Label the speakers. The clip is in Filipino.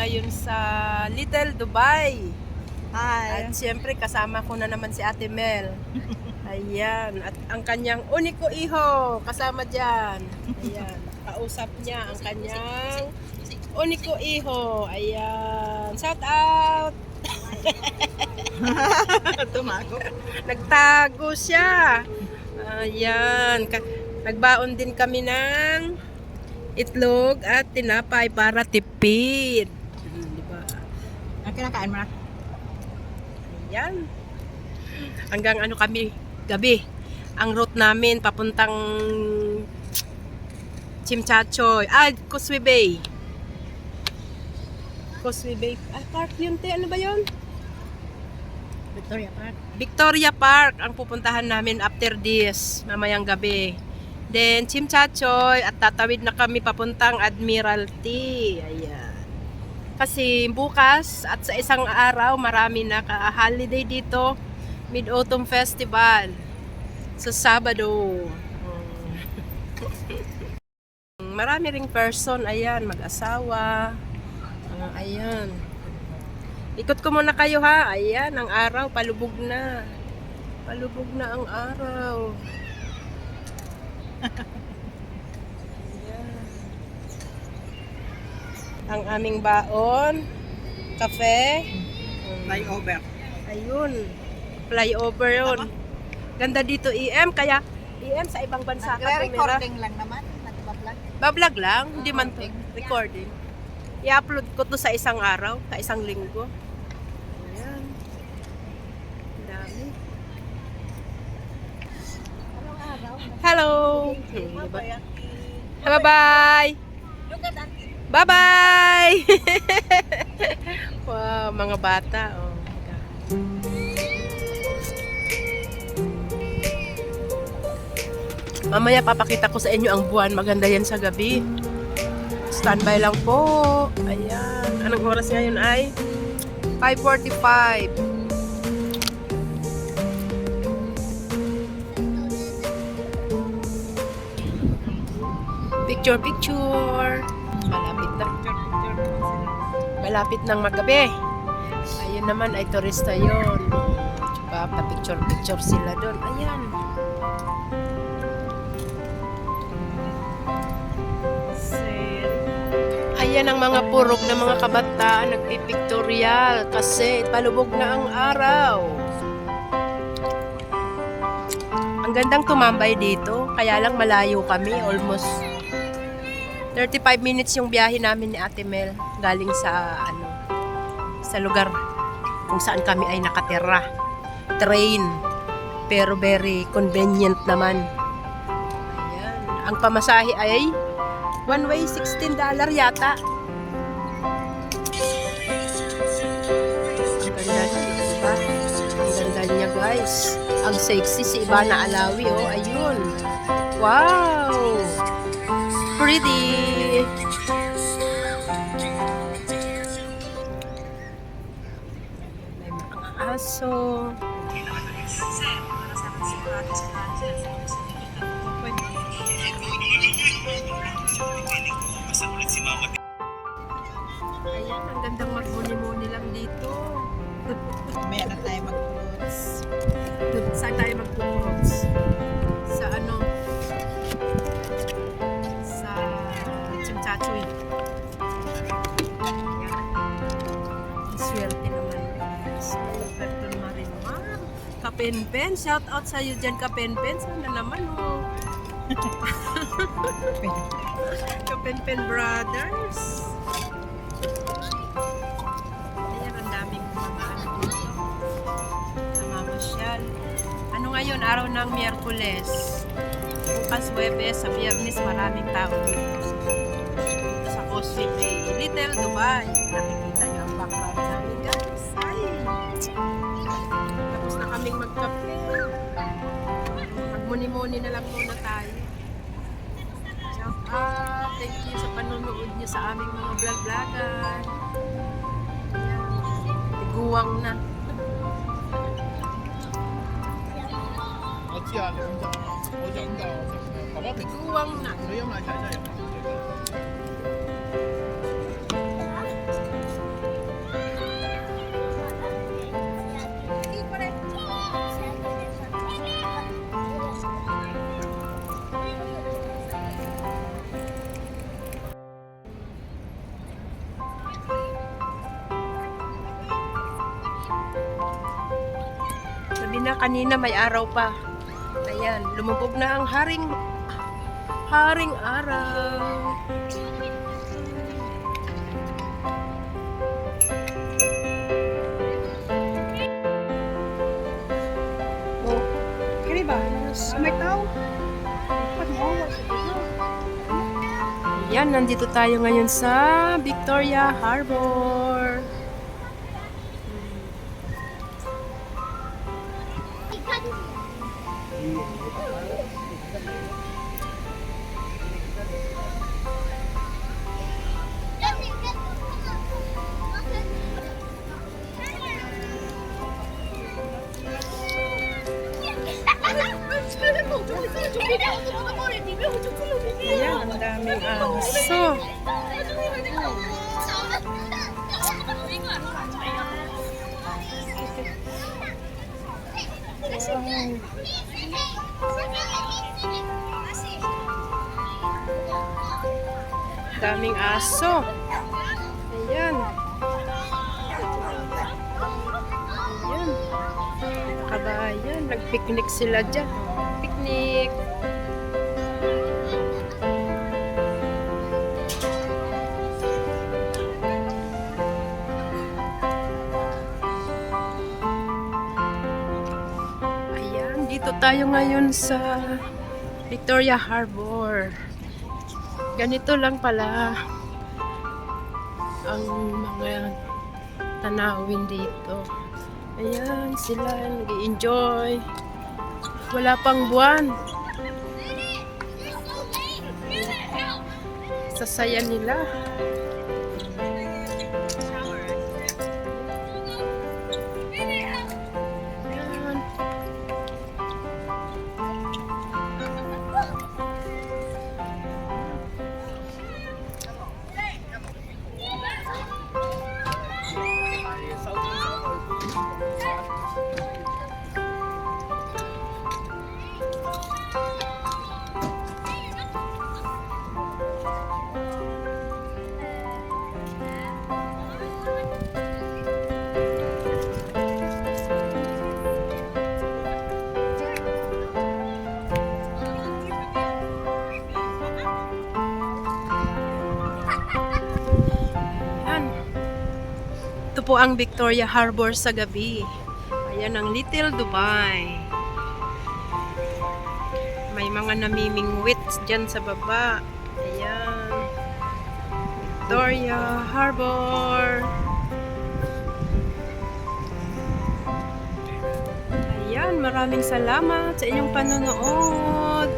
Speaker 1: ngayon sa Little Dubai.
Speaker 2: Hi.
Speaker 1: At siyempre kasama ko na naman si Ate Mel. Ayan. At ang kanyang uniko iho kasama dyan. Ayan. Kausap niya ang kanyang uniko iho. Ayan. Shout out!
Speaker 2: Tumago.
Speaker 1: Nagtago siya. Ayan. Nagbaon din kami ng itlog at tinapay para tipid. Diba?
Speaker 2: Ang kinakain mo na?
Speaker 1: Ayan. Hanggang ano kami gabi. Ang route namin papuntang Chimchachoy. Causeway Bay. Causeway Bay. Park yun, te. Ano ba yun?
Speaker 2: Victoria Park.
Speaker 1: Victoria Park ang pupuntahan namin after this, mamayang gabi. Then, Chimchachoy at tatawid na kami papuntang Admiralty. Ayan. Kasi bukas at sa isang araw, marami na holiday dito. Mid-Autumn Festival. Sa Sabado. Marami ring person. Ayan, mag-asawa. Ayan. Ikot ko muna kayo ha. Ayan, ang araw, palubog na. Palubog na ang araw. Ayan. Ang aming baon, kape,
Speaker 2: Flyover.
Speaker 1: ayun, flyover yun. Ganda dito EM, kaya EM sa ibang bansa ka tumira.
Speaker 2: Nagre-recording lang naman. Nagbablog.
Speaker 1: Bablog lang, hindi man to. Recording. I-upload ko to sa isang araw, sa isang linggo. Ayan. Ang dami.
Speaker 2: Anong araw?
Speaker 1: Hello!
Speaker 2: Diba?
Speaker 1: Bye-bye!
Speaker 2: Look at that.
Speaker 1: Bye-bye! Wow, mga bata. Oh. Mamaya papakita ko sa inyo ang buwan. Maganda yan sa gabi. Standby lang po. Ayan. Anong oras ngayon ay? 5:45. Picture. Malapit na. Malapit ng magabi. Ayun naman ay turista yun. Tsaka pa-picture sila doon. Ayan. Ayan ang mga purok ng mga kabataan nagpipictorial kasi palubog na ang araw. Ang gandang tumambay dito, kaya lang malayo kami, almost 35 minutes yung biyahe namin ni Ate Mel galing sa sa lugar kung saan kami ay nakatira. Train, pero very convenient naman. Ayan, ang pamasahe ay one way $16 yata. Ang ganda niya, diba? Ang ganda niya, guys. Ang sexy si Ivana Alawi, oh. Ayun. Wow! Pretty! May mga aso. Ayan, ang gandang magmuni-muni lang dito.
Speaker 2: May na tayo mag-clothes.
Speaker 1: Saan tayo magpupunts? Sa sa Chimchachoy. Ang swerte naman. Perfecto naman rin. Ma'am, Kapenpen. Shout out sa iyo dyan, Kapenpen. Sana naman, oh. Kapenpen Brothers. Ayan, ang daming mga dito. Namamasyal. Ano ngayon? Araw ng Miyerkules. Bukas Huwebes, sa Biyernes, maraming tao dito. Sa Causeway Bay. Little Dubai. Nakikita niyo ang background namin, guys. Ay! Tapos na kaming magkape. Magmuni-muni na lang muna tayo. Thank you sa panonood niyo sa aming mga vlog-vlogan. Guwang na. Guwang na. kanina may araw pa. Ayan, lumubog na ang haring araw.
Speaker 2: Oh, kini ba? May tao. Pag mo,
Speaker 1: Ayan, nandito tayo ngayon sa Victoria Harbor. Ayan, ang daming aso. Daming aso. Ayan. Ayan. Kabayan, nagpiknik sila dyan. Picnic. Ayan, dito tayo ngayon sa Victoria Harbor. Ganito lang pala ang mga tanawin dito. Ayan, sila nag-enjoy. Wala pang buwan. Sasaya nila. Ayan. Ayan. Ito po ang Victoria Harbor sa gabi. Ayan ang Little Dubai. May mga namimingwit dyan sa baba. Ayan. Victoria Harbor. Ayan, maraming salamat sa inyong panonood.